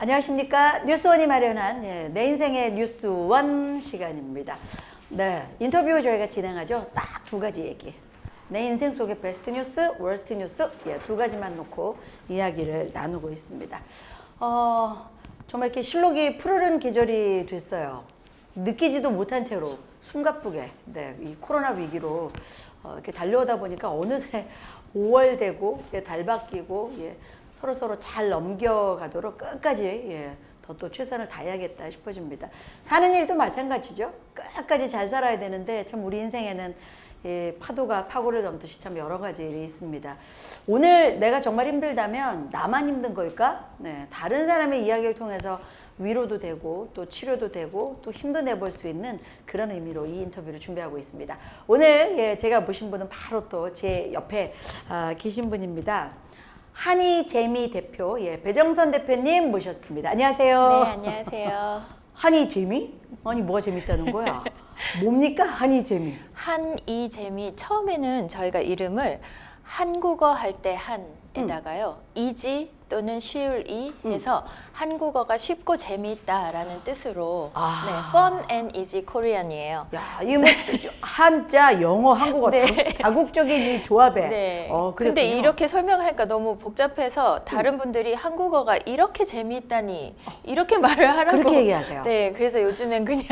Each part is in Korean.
안녕하십니까. 뉴스원이 마련한 내 인생의 뉴스원 시간입니다. 네, 인터뷰 저희가 진행하죠. 딱 두 가지 얘기. 내 인생 속의 베스트 뉴스, 월스트 뉴스 두 가지만 놓고 이야기를 나누고 있습니다. 정말 이렇게 실록이 푸르른 계절이 됐어요. 느끼지도 못한 채로 숨가쁘게 이 코로나 위기로 이렇게 달려오다 보니까 어느새 5월 되고 달 바뀌고 서로 잘 넘겨가도록 끝까지 더 최선을 다해야겠다 싶어집니다. 사는 일도 마찬가지죠. 끝까지 잘 살아야 되는데 참 우리 인생에는 파도가 파고를 넘듯이 참 여러 가지 일이 있습니다. 오늘 내가 정말 힘들다면 나만 힘든 걸까? 다른 사람의 이야기를 통해서 위로도 되고 또 치료도 되고 또 힘도 내볼 수 있는 그런 의미로 이 인터뷰를 준비하고 있습니다. 오늘 제가 모신 분은 바로 또 제 옆에 계신 분입니다. 한이재미 대표, 배정선 대표님 모셨습니다. 안녕하세요. 네, 안녕하세요. 한이재미? 아니 뭐가 재밌다는 거야? 뭡니까 한이재미? 한이재미, 처음에는 저희가 이름을 한국어 할 때 한에다가요 이지 또는 쉬울 이 해서 한국어가 쉽고 재미있다라는 뜻으로 Fun and Easy Korean이에요. 야, 이 뭐 한자, 영어, 한국어 다국적인 이 조합에. 근데 이렇게 설명하니까 너무 복잡해서 다른 분들이 한국어가 이렇게 재미있다니 이렇게 말을 하라고. 그렇게 얘기하세요. 네, 그래서 요즘엔 그냥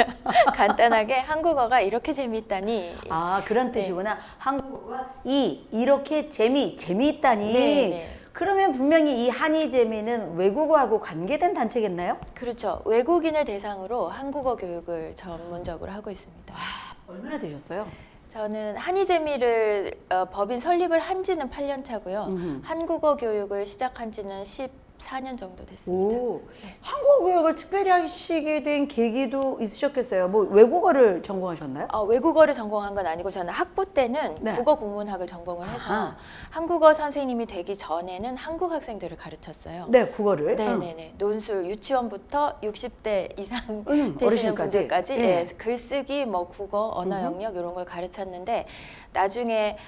간단하게 한국어가 이렇게 재미있다니. 그런 뜻이구나. 한국어가 이렇게 재미있다니. 네. 그러면 분명히 이 한이재미는 외국어하고 관계된 단체겠나요? 그렇죠. 외국인을 대상으로 한국어 교육을 전문적으로 하고 있습니다. 얼마나 되셨어요? 저는 한이재미를 법인 설립을 한 지는 8년 차고요. 한국어 교육을 시작한 지는 14년 정도 됐습니다. 한국어 교육을 특별히 하시게 된 계기도 있으셨겠어요? 뭐 외국어를 전공하셨나요? 외국어를 전공한 건 아니고 저는 학부 때는 국어 국문학을 전공을 해서 한국어 선생님이 되기 전에는 한국 학생들을 가르쳤어요. 네, 국어를? 네네네. 논술, 유치원부터 60대 이상 되시는 어르신까지? 분들까지 글쓰기, 국어, 언어 영역 이런 걸 가르쳤는데 나중에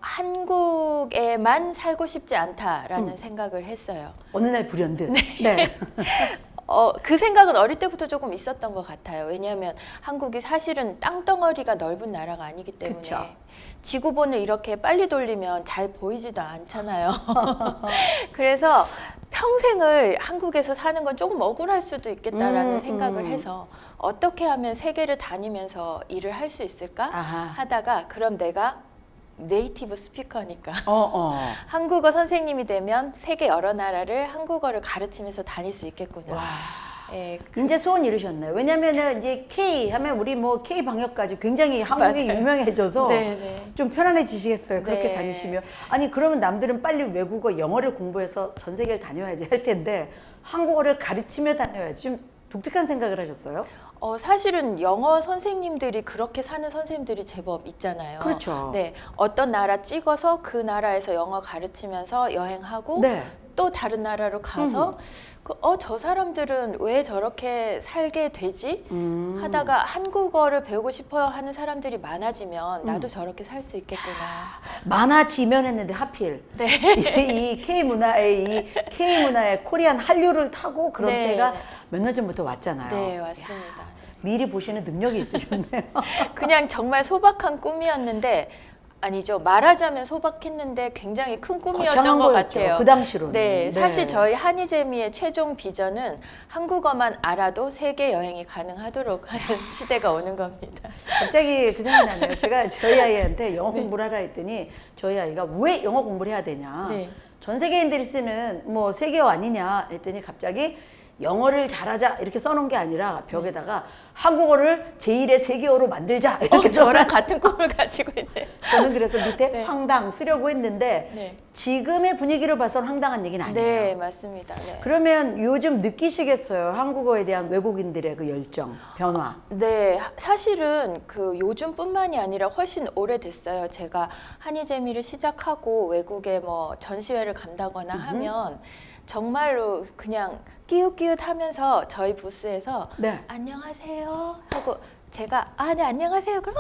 한국에만 살고 싶지 않다라는 생각을 했어요. 어느 날 불현듯. 네. 그 생각은 어릴 때부터 조금 있었던 것 같아요. 왜냐하면 한국이 사실은 땅덩어리가 넓은 나라가 아니기 때문에 그쵸. 지구본을 이렇게 빨리 돌리면 잘 보이지도 않잖아요. 그래서 평생을 한국에서 사는 건 조금 억울할 수도 있겠다라는 생각을 해서 어떻게 하면 세계를 다니면서 일을 할 수 있을까 하다가 그럼 내가 네이티브 스피커니까 한국어 선생님이 되면 세계 여러 나라를 한국어를 가르치면서 다닐 수 있겠구나. 이제 소원 이루셨나요? 왜냐면은 이제 K 하면 우리 K 방역까지 굉장히 한국이 유명해져서 좀 편안해지시겠어요. 그렇게 다니시면. 아니 그러면 남들은 빨리 외국어 영어를 공부해서 전 세계를 다녀야지 할 텐데 한국어를 가르치며 다녀야지. 좀 독특한 생각을 하셨어요? 사실은 영어 선생님들이 그렇게 사는 선생님들이 제법 있잖아요. 그렇죠. 네, 어떤 나라 찍어서 그 나라에서 영어 가르치면서 여행하고 또 다른 나라로 가서 저 사람들은 왜 저렇게 살게 되지? 하다가 한국어를 배우고 싶어요 하는 사람들이 많아지면 나도 저렇게 살 수 있겠구나. 많아지면 했는데 하필 이 K문화의 코리안 한류를 타고 그런 때가 몇 년 전부터 왔잖아요. 네, 왔습니다. 미리 보시는 능력이 있으셨네요. 그냥 정말 소박한 꿈이었는데 아니죠. 말하자면 소박했는데 굉장히 큰 꿈이었던 것 같아요. 그 당시로는. 네, 사실 저희 한이재미의 최종 비전은 한국어만 알아도 세계 여행이 가능하도록 하는 시대가 오는 겁니다. 갑자기 그 생각이 나네요. 제가 저희 아이한테 영어 공부를 하라 했더니 저희 아이가 왜 영어 공부를 해야 되냐. 전 세계인들이 쓰는 세계어 아니냐 했더니 갑자기 영어를 잘하자 이렇게 써놓은 게 아니라 벽에다가 한국어를 제1의 세계어로 만들자 이렇게 저랑 같은 꿈을 가지고 있네요. 저는 그래서 밑에 황당 쓰려고 했는데 지금의 분위기로 봐서는 황당한 얘기는 아니에요. 네, 맞습니다. 그러면 요즘 느끼시겠어요? 한국어에 대한 외국인들의 그 열정, 변화. 네, 사실은 그 요즘뿐만이 아니라 훨씬 오래됐어요. 제가 한이재미를 시작하고 외국에 전시회를 간다거나 하면 정말로 그냥 끼웃끼웃 하면서 저희 부스에서 안녕하세요 하고 제가 네 안녕하세요. 그럼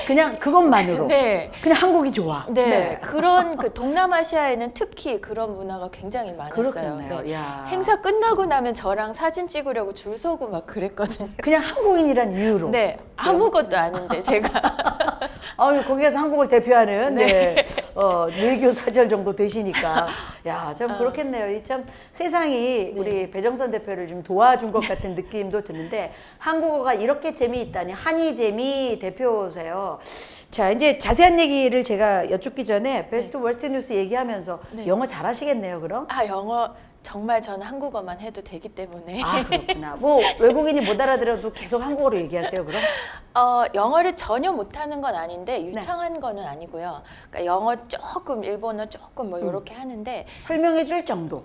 그냥 그것만으로. 네. 그냥 한국이 좋아. 네. 그런 그 동남아시아에는 특히 그런 문화가 굉장히 많았어요. 그렇겠네요. 네. 야. 행사 끝나고 나면 저랑 사진 찍으려고 줄 서고 막 그랬거든요. 그냥 한국인이란 이유로. 네. 아무것도 아닌데 제가 거기 가서 한국을 대표하는 네. 외교 사절 정도 되시니까 야, 참 그렇겠네요. 이 참 세상이 우리 배정선 대표를 좀 도와준 것 같은 느낌도 드는데 한국어가 이렇게 재미있다니 한이 재미 대표세요. 자, 이제 자세한 얘기를 제가 여쭙기 전에 베스트 월스트 뉴스 얘기하면서 네. 영어 잘하시겠네요, 그럼? 영어 정말 저는 한국어만 해도 되기 때문에 그렇구나. 뭐 외국인이 못 알아들어도 계속 한국어로 얘기하세요, 그럼? 영어를 전혀 못하는 건 아닌데 유창한 거는 아니고요. 그러니까 영어 조금, 일본어 조금 뭐 이렇게 하는데 설명해 줄 정도.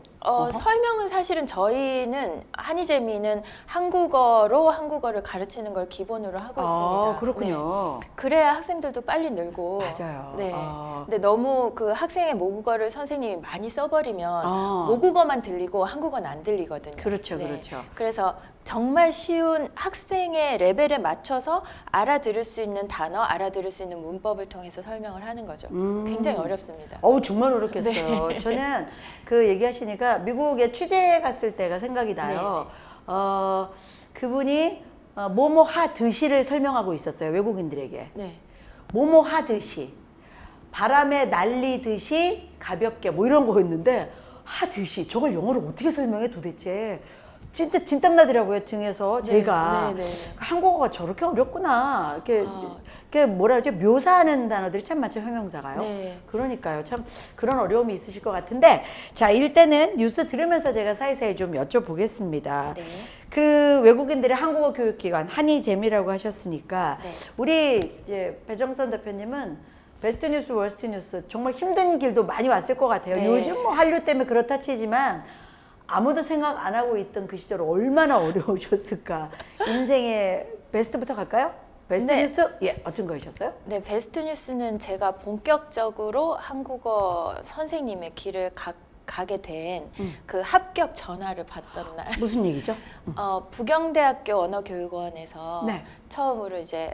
설명은 사실은 저희는 한이재미는 한국어를 가르치는 걸 기본으로 하고 있습니다. 그렇군요. 네. 그래야 학생들도 빨리 늘고. 맞아요. 네. 근데 너무 그 학생의 모국어를 선생님이 많이 써버리면 모국어만 들리고 한국어는 안 들리거든요. 그렇죠, 네. 그렇죠. 그래서 정말 쉬운 학생의 레벨에 맞춰서 알아들을 수 있는 단어, 알아들을 수 있는 문법을 통해서 설명을 하는 거죠. 굉장히 어렵습니다. 정말 어렵겠어요. 네. 저는 그 얘기하시니까 미국에 취재 갔을 때가 생각이 나요. 그분이 뭐뭐 하듯이를 설명하고 있었어요. 외국인들에게. 네. 뭐뭐 하듯이. 바람에 날리듯이 가볍게 뭐 이런 거였는데 하듯이 저걸 영어로 어떻게 설명해 도대체. 진짜 진땀 나더라고요, 등에서 제가. 네. 한국어가 저렇게 어렵구나. 이렇게 뭐라 그러지? 묘사하는 단어들이 참 많죠, 형용사가요. 네. 그러니까요. 참 그런 어려움이 있으실 것 같은데, 자, 일단은 뉴스 들으면서 제가 사이사이 좀 여쭤보겠습니다. 네. 그 외국인들의 한국어 교육기관 한이재미라고 하셨으니까 네. 우리 이제 배정선 대표님은 베스트 뉴스, 월스트 뉴스 정말 힘든 길도 많이 왔을 것 같아요. 네. 요즘 뭐 한류 때문에 그렇다 치지만 아무도 생각 안 하고 있던 그 시절 얼마나 어려우셨을까. 인생의 베스트부터 갈까요? 베스트 네. 뉴스? 어떤 거이셨어요? 네, 베스트 뉴스는 제가 본격적으로 한국어 선생님의 길을 가게 된 그 합격 전화를 받던 날. 무슨 얘기죠? 부경대학교 언어교육원에서 네. 처음으로 이제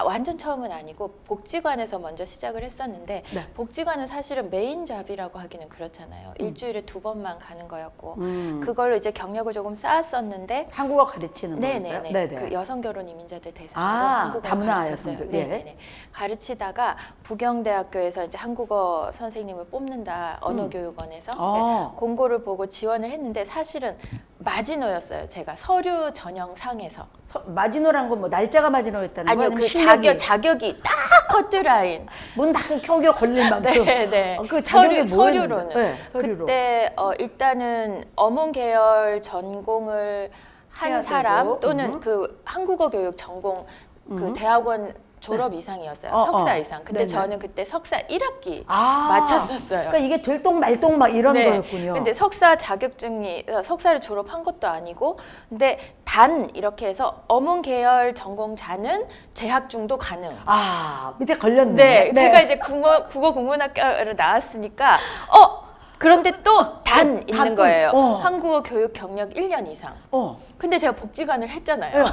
완전 처음은 아니고 복지관에서 먼저 시작을 했었는데 네. 복지관은 사실은 메인 잡이라고 하기는 그렇잖아요. 일주일에 2번만 가는 거였고 그걸로 이제 경력을 조금 쌓았었는데 한국어 가르치는 거였어요? 네네네. 그 여성 결혼 이민자들 대상으로 한국어 다문화 가르쳤어요. 여성들. 네네네. 가르치다가 부경대학교에서 이제 한국어 선생님을 뽑는다 언어교육원에서 네, 공고를 보고 지원을 했는데 사실은 마지노였어요. 제가 서류 전형상에서 마지노란 건 뭐 날짜가 마지노였다는 아니요, 거? 그 자격이 딱 커트라인. 문 닫고 켜겨 걸릴 만큼. 네. 그 자격이 서류로는. 네, 서류로. 그때 일단은 어문 계열 전공을 한 해야 사람 되고. 또는 그 한국어 교육 전공 그 대학원 졸업 이상이었어요. 어, 석사 이상. 근데 네네. 저는 그때 석사 1학기 마쳤었어요. 그러니까 이게 될똥 말똥 막 이런 네. 거였군요. 근데 석사 자격증이 석사를 졸업한 것도 아니고 근데 단 이렇게 해서 어문 계열 전공자는 재학 중도 가능. 밑에 걸렸네. 네, 제가 이제 국어 국문학과를 나왔으니까 그런데 또 단 있는 갖고 거예요. 있어. 한국어 교육 경력 1년 이상. 근데 제가 복지관을 했잖아요.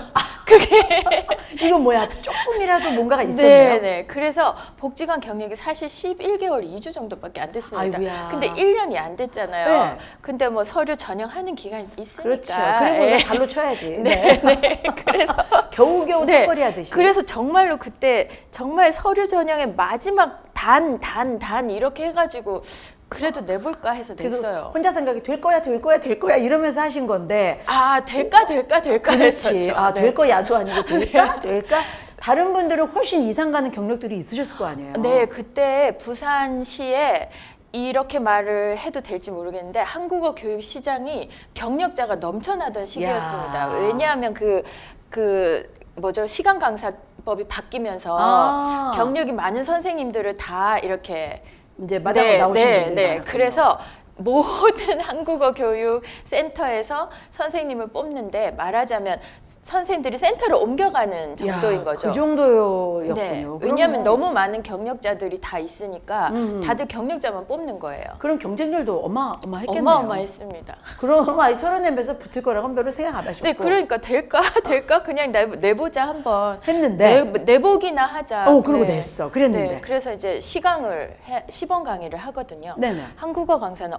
이건 뭐야? 조금이라도 뭔가가 있었네요. 네. 그래서 복지관 경력이 사실 11개월 2주 정도밖에 안 됐습니다. 아이고야. 근데 1년이 안 됐잖아요. 네. 근데 뭐 서류 전형하는 기간이 있으니까. 그렇죠. 그리고 이거 발로 쳐야지. 네. 그래서 겨우겨우 네. 턱걸이 하듯이. 그래서 정말로 그때 정말 서류 전형의 마지막 단 이렇게 해가지고 그래도 내볼까 해서 그래서 냈어요. 혼자 생각이 될 거야 이러면서 하신 건데. 될까 그렇지. 했었죠. 될 거야도 아니고 될까? 다른 분들은 훨씬 이상 가는 경력들이 있으셨을 거 아니에요. 네, 그때 부산시에 이렇게 말을 해도 될지 모르겠는데 한국어 교육 시장이 경력자가 넘쳐나던 시기였습니다. 왜냐하면 뭐죠, 시간 강사법이 바뀌면서 경력이 많은 선생님들을 다 이렇게 이제 마당으로 나오시는 분들이 많았군요. 그래서 모든 한국어 교육 센터에서 선생님을 뽑는데 말하자면 선생님들이 센터를 옮겨가는 정도인 야, 거죠. 그 정도였군요. 네, 그럼 왜냐하면 뭐- 너무 많은 경력자들이 다 있으니까 다들 경력자만 뽑는 거예요. 그럼 경쟁률도 어마어마했겠네요. 어마어마했습니다. 그럼 아이 서른 엠에서 붙을 거라고는 별로 생각 안 하셨고. 네, 그러니까 될까 그냥 내보자 한번. 했는데. 내보기나 하자. 그러고 냈어. 그랬는데. 네, 그래서 이제 시범 강의를 하거든요. 네네. 한국어 강사는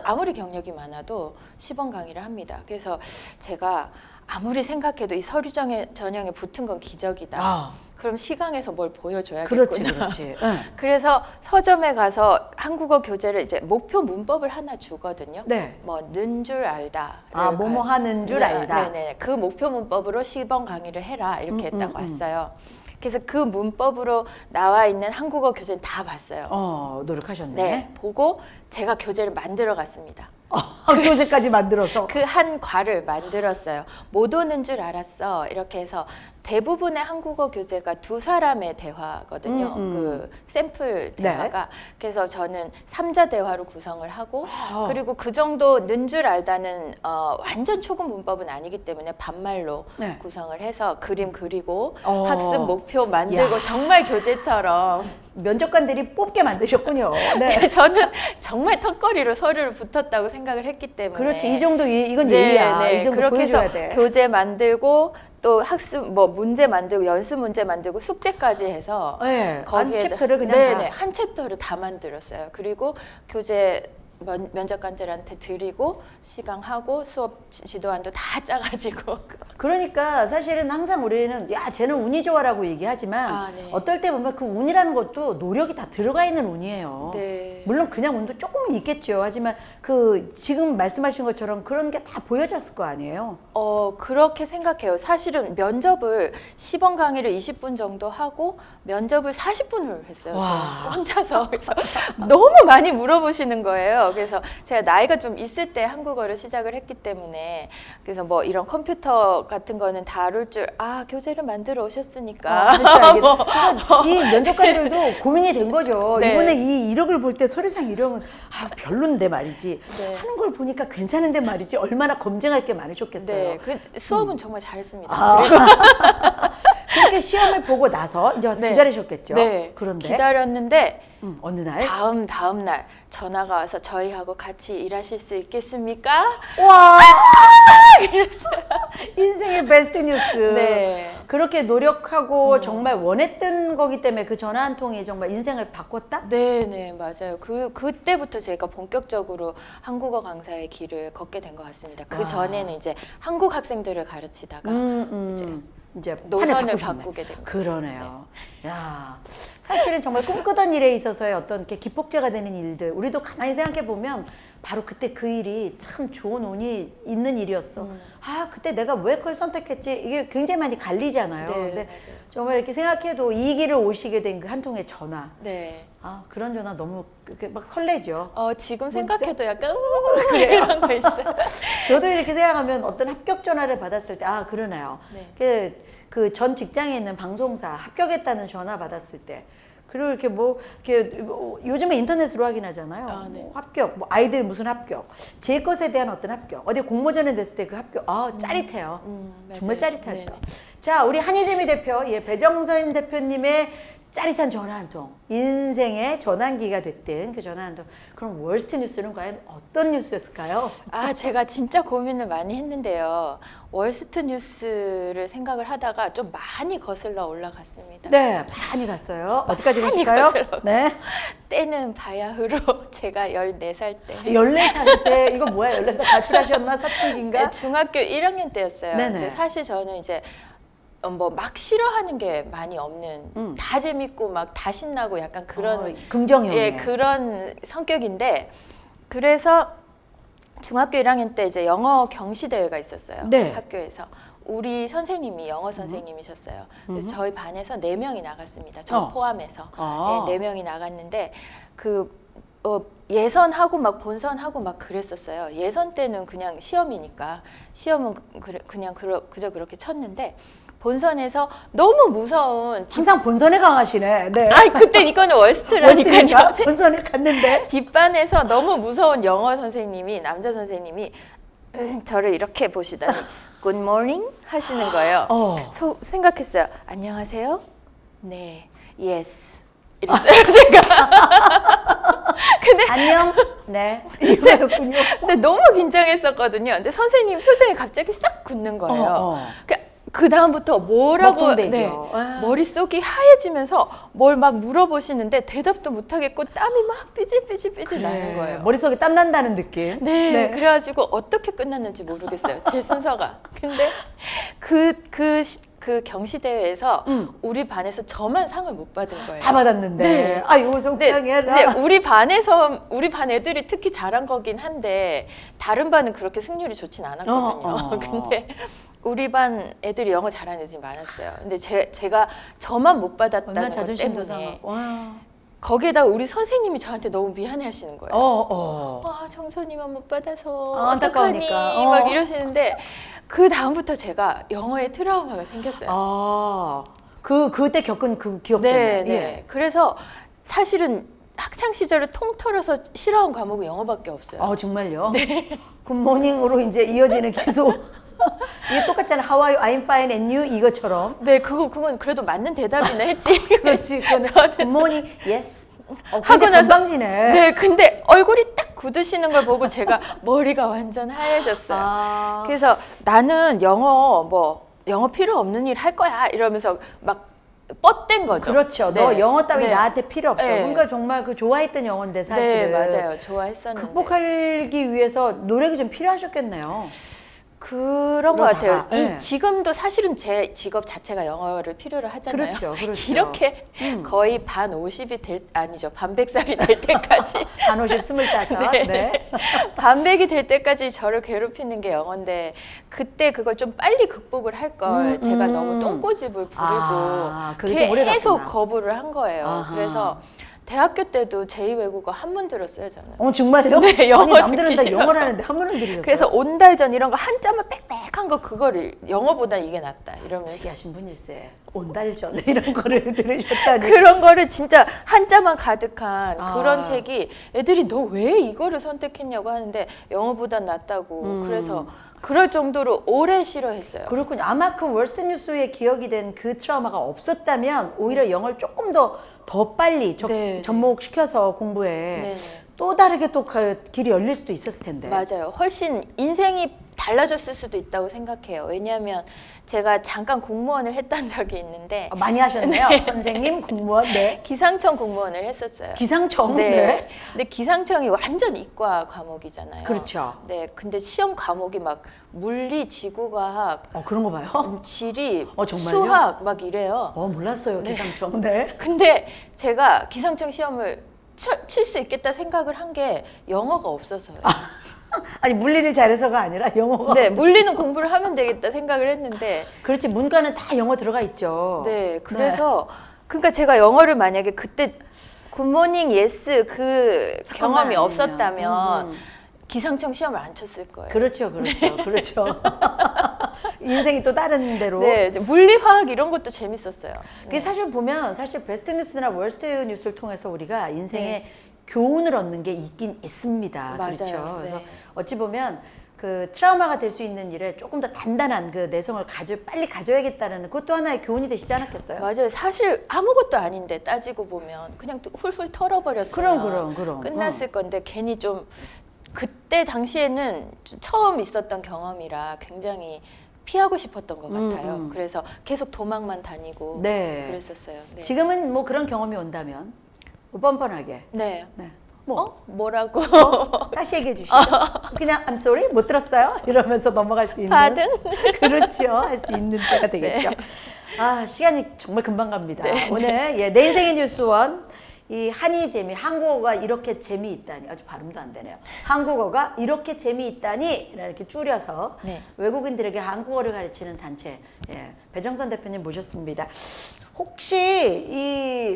아무리 경력이 많아도 시범 강의를 합니다. 그래서 제가 아무리 생각해도 이 서류 전형에 붙은 건 기적이다. 아, 그럼 시강에서 뭘 보여줘야겠구나. 그렇지. 응. 그래서 서점에 가서 한국어 교재를 이제 목표 문법을 하나 주거든요. 네. 뭐 는 줄 알다. 뭐뭐 하는 줄 알다. 네네. 그 목표 문법으로 시범 강의를 해라 이렇게 했다고 왔어요. 그래서 그 문법으로 나와 있는 한국어 교재는 다 봤어요. 노력하셨네. 네, 보고 제가 교재를 만들어 갔습니다. 교재까지 만들어서. 그 한 과를 만들었어요. 못 오는 줄 알았어. 이렇게 해서 대부분의 한국어 교재가 두 사람의 대화거든요. 그 샘플 대화가. 그래서 저는 3자 대화로 구성을 하고 그리고 그 정도 는 줄 알다는 완전 초급 문법은 아니기 때문에 반말로 네. 구성을 해서 그림 그리고 어. 학습 목표 만들고 야. 정말 교재처럼 면접관들이 뽑게 만드셨군요. 네. 저는 정말 턱걸이로 서류를 붙었다고 생각을 했기 때문에 그렇지. 이 정도 이건 예의야. 이 정도 그렇게 해서 보여줘야 돼. 교재 만들고 또 학습 문제 만들고 연습 문제 만들고 숙제까지 해서 네. 한 거기에다- 챕터를 그냥 네네 다. 한 챕터를 다 만들었어요. 그리고 교재 면접관들한테 드리고 시강하고 수업 지도안도 다 짜가지고 그러니까 사실은 항상 우리는 야 쟤는 운이 좋아라고 얘기하지만 네. 어떨 때 보면 그 운이라는 것도 노력이 다 들어가 있는 운이에요. 네. 물론 그냥 운도 조금은 있겠죠. 하지만 그 지금 말씀하신 것처럼 그런 게 다 보여졌을 거 아니에요. 그렇게 생각해요. 사실은 면접을 시범 강의를 20분 정도 하고 면접을 40분을 했어요. 와. 저 혼자서. 그래서 너무 많이 물어보시는 거예요. 그래서 제가 나이가 좀 있을 때 한국어를 시작을 했기 때문에 그래서 뭐 이런 컴퓨터 같은 거는 다룰 줄 교재를 만들어 오셨으니까. 그러니까 이 면접관들도 고민이 된 거죠. 네. 이번에 이 이력을 볼 때 서류상 이력은 별론데 말이지. 네. 하는 걸 보니까 괜찮은데 말이지. 얼마나 검증할 게 많으셨겠어요. 네, 그 수업은 정말 잘했습니다. 그렇게 시험을 보고 나서 이제 와서 네. 기다리셨겠죠. 네, 그런데 기다렸는데 어느 날 다음 날 전화가 와서 저희하고 같이 일하실 수 있겠습니까? 와 인생의 베스트 뉴스. 네. 그렇게 노력하고 정말 원했던 거기 때문에 그 전화 한 통이 정말 인생을 바꿨다? 네, 맞아요. 그때부터 제가 본격적으로 한국어 강사의 길을 걷게 된 것 같습니다. 그 와. 전에는 이제 한국 학생들을 가르치다가 이제 노선을 판을 바꾸게 된 거죠. 그러네요. 야, 사실은 정말 꿈꾸던 일에 있어서의 어떤 이렇게 기폭제가 되는 일들, 우리도 가만히 생각해 보면 바로 그때 그 일이 참 좋은 운이 있는 일이었어. 그때 내가 왜 그걸 선택했지? 이게 굉장히 많이 갈리잖아요. 네, 근데 맞아요. 정말 이렇게 생각해도 이 길을 오시게 된 그 한 통의 전화. 네. 그런 전화 너무 막 설레죠. 지금 문자? 생각해도 약간 이런 거 있어요. 저도 이렇게 생각하면 어떤 합격 전화를 받았을 때 그러네요. 네. 그 전 직장에 있는 방송사 합격했다는 전화 받았을 때 그리고 이렇게 요즘에 인터넷으로 확인하잖아요. 네. 뭐 합격, 아이들 무슨 합격, 제 것에 대한 어떤 합격, 어디 공모전에 냈을 때 그 합격, 짜릿해요. 정말 맞아요. 짜릿하죠. 네네. 자, 우리 한희재미 대표, 배정선 대표님의 짜릿한 전화 한 통, 인생의 전환기가 됐던 그 전화 한 통. 그럼 월스트 뉴스는 과연 어떤 뉴스였을까요? 제가 진짜 고민을 많이 했는데요. 월스트 뉴스를 생각을 하다가 좀 많이 거슬러 올라갔습니다. 네, 많이 갔어요. 어디까지 많이 가실까요? 갔어요. 네. 때는 바야흐로 제가 14살 때 14살 때, 이거 뭐야? 14살 가출하셨나? 사춘기인가? 중학교 1학년 때였어요. 네네. 근데 사실 저는 이제 막 싫어하는 게 많이 없는 다 재밌고 막 다 신나고 약간 그런 긍정형이네. 그런 성격인데 그래서 중학교 1학년 때 이제 영어 경시 대회가 있었어요. 네. 학교에서 우리 선생님이 영어 선생님이셨어요. 그래서 저희 반에서 4명이 나갔습니다. 저 포함해서 네, 4명이 나갔는데 예선하고 막 본선하고 막 그랬었어요. 예선 때는 그냥 시험이니까 시험은 그냥 그저 그렇게 쳤는데 본선에서 너무 무서운 항상 본선에 강하시네. 네. 그때 이거는 월스트라니까요. 월스트니까 본선에 갔는데. 뒷반에서 너무 무서운 영어 선생님이 남자 선생님이 저를 이렇게 보시더니 Good morning 하시는 거예요. 생각했어요. 안녕하세요. 네, yes 이랬어요. 제가. 근데 안녕. 네. 이거였군요. 근데 너무 긴장했었거든요. 근데 선생님 표정이 갑자기 싹 굳는 거예요. 그 다음부터 뭐라고 먹통되죠. 머릿속이 하얘지면서 뭘 막 물어보시는데 대답도 못하겠고 땀이 막 삐질삐질 나는 거예요. 머릿속에 땀 난다는 느낌. 네, 그래가지고 어떻게 끝났는지 모르겠어요. 제 순서가. 근데 그 경시대회에서 우리 반에서 저만 상을 못 받은 거예요. 다 받았는데. 네. 아이고 속상해라. 우리 반 애들이 특히 잘한 거긴 한데 다른 반은 그렇게 승률이 좋진 않았거든요. 근데 우리 반 애들이 영어 잘하는 애들이 많았어요. 근데 제가 저만 못 받았다는 얼마나 것 자존심도 때문에 상하고. 거기에다가 우리 선생님이 저한테 너무 미안해 하시는 거예요. 정선이만 못 받아서 안타까우니까. 어떡하니 막 이러시는데 그 다음부터 제가 영어에 트라우마가 생겼어요. 그때 겪은 그 기억 때문에. 네. 그래서 사실은 학창 시절을 통틀어서 싫어하는 과목은 영어밖에 없어요. 정말요? 네. 굿모닝으로 이제 이어지는 계속. 이게 똑같잖아. How are you? I'm fine and you 이것처럼. 네, 그건 그래도 맞는 대답이나 했지. 그렇지. 그거는 굿모닝, yes. 하고 나서 건방지네. 네, 근데 얼굴이 딱 굳으시는 걸 보고 제가 머리가 완전 하얘졌어요. 그래서 나는 영어 필요 없는 일 할 거야 이러면서 막 뻗댄 거죠. 그렇죠. 네. 너 영어 따위 네. 나한테 필요 없어. 네. 그러니까 정말 그 좋아했던 영어인데 사실은. 네, 맞아요. 좋아했었는데. 극복하기 위해서 노력이 좀 필요하셨겠네요. 그런 것 같아요. 네. 지금도 사실은 제 직업 자체가 영어를 필요로 하잖아요. 그렇죠. 이렇게 거의 반 50이 아니죠. 반 100살이 될 때까지. 반 50, 25. 네. 반 100이 될 때까지 저를 괴롭히는 게 영어인데 그때 그걸 좀 빨리 극복을 할 걸 제가 너무 똥꼬집을 부리고 좀 오래 계속 갔구나. 거부를 한 거예요. 그래서 대학교 때도 제2외국어 한문 들었어요, 저는. 정말요? 네, 영어 아니, 남들은 듣기 다 싫어서. 영어를 하는데 한문을 들으셨어요? 그래서 온달전 이런 거 한자만 빽빽한 거 그거를 영어보다 이게 낫다 이러면서 특이하신 분일세. 온달전 이런 거를 들으셨다니. 그런 거를 진짜 한자만 가득한 그런 아. 책이 애들이 너 왜 이거를 선택했냐고 하는데 영어보다 낫다고 그래서 그럴 정도로 오래 싫어했어요. 그렇군요. 아마 그 월스트 뉴스에 기억이 된 그 트라우마가 없었다면 오히려 영어를 조금 더 빨리 네. 접목시켜서 공부에 네. 또 다르게 또 길이 열릴 수도 있었을 텐데. 맞아요. 훨씬 인생이 달라졌을 수도 있다고 생각해요. 왜냐하면 제가 잠깐 공무원을 했던 적이 있는데 많이 하셨네요. 네. 선생님, 공무원, 네. 기상청 공무원을 했었어요. 기상청, 네. 네. 근데 기상청이 완전 이과 과목이잖아요. 그렇죠. 네. 근데 시험 과목이 막 물리, 지구과학, 그런 거 봐요. 지리, 정말요? 수학 막 이래요. 몰랐어요, 기상청. 네. 근데 제가 기상청 시험을 칠 수 있겠다 생각을 한 게 영어가 없어서요. 아니, 물리를 잘해서가 아니라 영어가. 네, 물리는 공부를 하면 되겠다 생각을 했는데. 그렇지, 문과는 다 영어 들어가 있죠. 네, 그래서 그러니까 제가 영어를 만약에 그때 굿모닝 예스 그 경험이 아니면. 없었다면 기상청 시험을 안 쳤을 거예요. 그렇죠. 그렇죠. 인생이 또 다른 데로. 네, 물리, 화학 이런 것도 재밌었어요. 그게 사실 보면 사실 베스트 뉴스나 월스트 뉴스를 통해서 우리가 인생에 교훈을 얻는 게 있긴 있습니다. 맞아요. 그렇죠. 그래서 네. 어찌 보면 그 트라우마가 될 수 있는 일에 조금 더 단단한 그 내성을 빨리 가져야겠다는 그것도 하나의 교훈이 되시지 않았겠어요? 맞아요. 사실 아무것도 아닌데 따지고 보면 그냥 훌훌 털어버렸으면 그럼. 끝났을 건데 괜히 좀 그때 당시에는 처음 있었던 경험이라 굉장히 피하고 싶었던 것 같아요. 그래서 계속 도망만 다니고 네. 그랬었어요. 네. 지금은 뭐 그런 경험이 온다면 뭐 뻔뻔하게. 네. 네. 뭐라고? 다시 얘기해 주시죠. 그냥 I'm sorry 못 들었어요 이러면서 넘어갈 수 있는. 받은? 그렇죠. 할 수 있는 때가 되겠죠. 시간이 정말 금방 갑니다. 오늘 내 인생의 뉴스원 이 한이 재미, 한국어가 이렇게 재미있다니, 아주 발음도 안 되네요. 한국어가 이렇게 재미있다니 이렇게 줄여서 외국인들에게 한국어를 가르치는 단체 배정선 대표님 모셨습니다. 혹시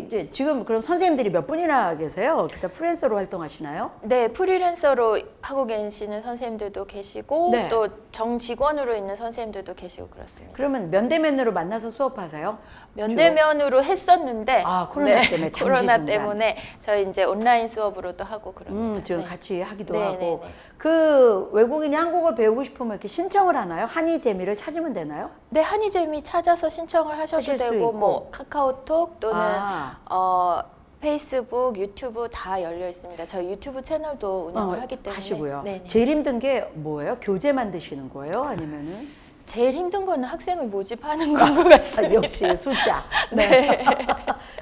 이제 지금 그럼 선생님들이 몇 분이나 계세요? 기타 프리랜서로 활동하시나요? 네, 프리랜서로 하고 계시는 선생님들도 계시고 네. 또 정직원으로 있는 선생님들도 계시고 그렇습니다. 그러면 면대면으로 만나서 수업하세요? 면대면으로 했었는데 아, 코로나 때문에 잠시 코로나 중단. 때문에 저희 이제 온라인 수업으로도 하고 그럽니다. 지금 네. 같이 하기도 네, 하고. 네, 네. 그 외국인이 한국어를 배우고 싶으면 이렇게 신청을 하나요? 한의재미를 찾으면 되나요? 네, 한의재미 찾아서 신청을 하셔도 하실 수도 되고 있고. 뭐 카카오톡 또는 아. 페이스북, 유튜브 다 열려 있습니다. 저희 유튜브 채널도 운영을 하기 때문에 하시고요. 네네. 제일 힘든 게 뭐예요? 교재 만드시는 거예요? 아니면은? 제일 힘든 거는 학생을 모집하는 것 같습니다. 역시 숫자. 네.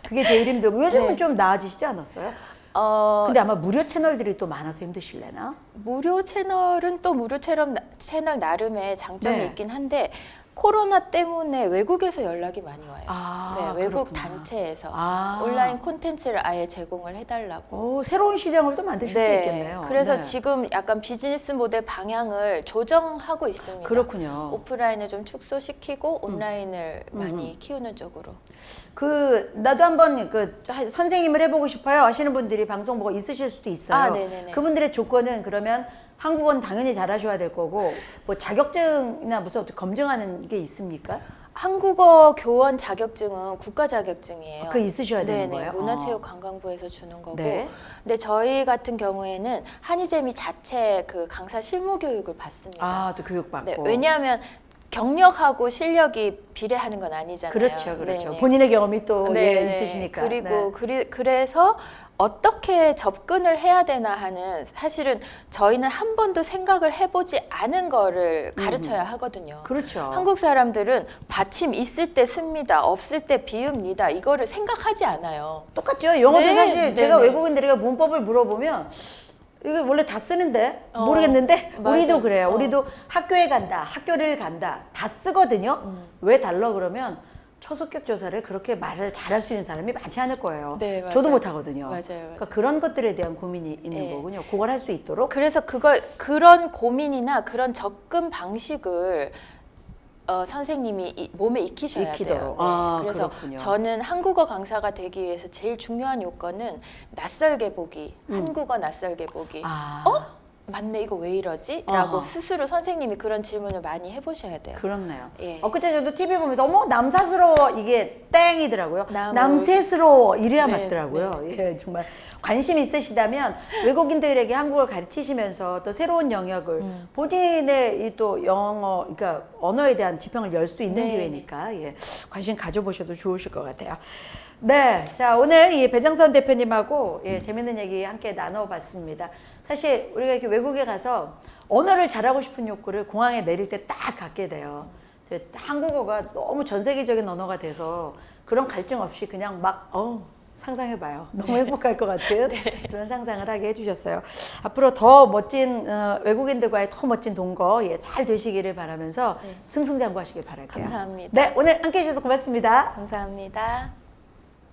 그게 제일 힘들고 요즘은 네. 좀 나아지시지 않았어요? 근데 아마 무료 채널들이 또 많아서 힘드실래나? 무료 채널은 또 무료 채널 나름의 장점이 네. 있긴 한데 코로나 때문에 외국에서 연락이 많이 와요. 아, 네, 외국 그렇구나. 단체에서 아. 온라인 콘텐츠를 아예 제공을 해달라고. 오, 새로운 시장을 또 만드실 수 있겠네요. 그래서 네. 지금 약간 비즈니스 모델 방향을 조정하고 있습니다. 그렇군요. 오프라인을 좀 축소시키고 온라인을 많이 키우는 쪽으로. 나도 한번 선생님을 해보고 싶어요 하시는 분들이 방송 보고 있으실 수도 있어요. 아, 네네네. 그분들의 조건은 그러면 한국어는 당연히 잘하셔야 될 거고 뭐 자격증이나 무슨 어떻게 검증하는 게 있습니까? 한국어 교원 자격증은 국가 자격증이에요. 그거 있으셔야 되는 네네, 거예요? 문화체육관광부에서 주는 거고. 네. 근데 저희 같은 경우에는 한의재미 자체 그 강사 실무 교육을 받습니다. 아, 또 교육받고. 네, 왜냐하면 경력하고 실력이 비례하는 건 아니잖아요. 그렇죠, 그렇죠. 네네. 본인의 경험이 또 네, 있으시니까. 그리고 네. 그래서 어떻게 접근을 해야 되나 하는 사실은 저희는 한 번도 생각을 해보지 않은 거를 가르쳐야 하거든요. 그렇죠. 한국 사람들은 받침 있을 때 씁니다, 없을 때 비웁니다. 이거를 생각하지 않아요. 똑같죠. 영어도 네, 사실 네, 제가 네. 외국인들에게 문법을 물어보면 이거 원래 다 쓰는데 모르겠는데 맞아요. 우리도 그래요. 우리도 학교에 간다, 학교를 간다 다 쓰거든요. 왜 달러 그러면 초속격 조사를 그렇게 말을 잘할 수 있는 사람이 많지 않을 거예요. 네, 맞아요. 저도 못 하거든요. 맞아요, 그러니까 그런 것들에 대한 고민이 있는 네. 거군요. 그걸 할 수 있도록. 그래서 그런 고민이나 그런 접근 방식을 선생님이 몸에 익히셔야 익히도록. 돼요. 네. 아, 그래서 그렇군요. 저는 한국어 강사가 되기 위해서 제일 중요한 요건은 낯설게 보기, 한국어 낯설게 보기. 아, 맞네, 이거 왜 이러지? 라고 어허. 스스로 선생님이 그런 질문을 많이 해보셔야 돼요. 그렇네요. 예. 그때 저도 TV 보면서 어머 남사스러워 이게 땡이더라고요. 나무. 남새스러워 이래야 네, 맞더라고요. 예, 정말 관심 있으시다면 외국인들에게 한국어를 가르치시면서 또 새로운 영역을 본인의 이 또 영어, 그러니까 언어에 대한 지평을 열 수도 있는 네. 기회니까 예, 관심 가져보셔도 좋으실 것 같아요. 네, 자 오늘 이 배정선 대표님하고 예, 재밌는 얘기 함께 나눠봤습니다. 사실 우리가 이렇게 외국에 가서 언어를 잘하고 싶은 욕구를 공항에 내릴 때 딱 갖게 돼요. 한국어가 너무 전 세계적인 언어가 돼서 그런 갈증 없이 그냥 막 상상해봐요. 너무 행복할 것 같은 그런 상상을 하게 해주셨어요. 앞으로 더 멋진 외국인들과의 더 멋진 동거 예, 잘 되시기를 바라면서 승승장구하시길 바랄게요. 감사합니다. 네, 오늘 함께해 주셔서 고맙습니다. 감사합니다.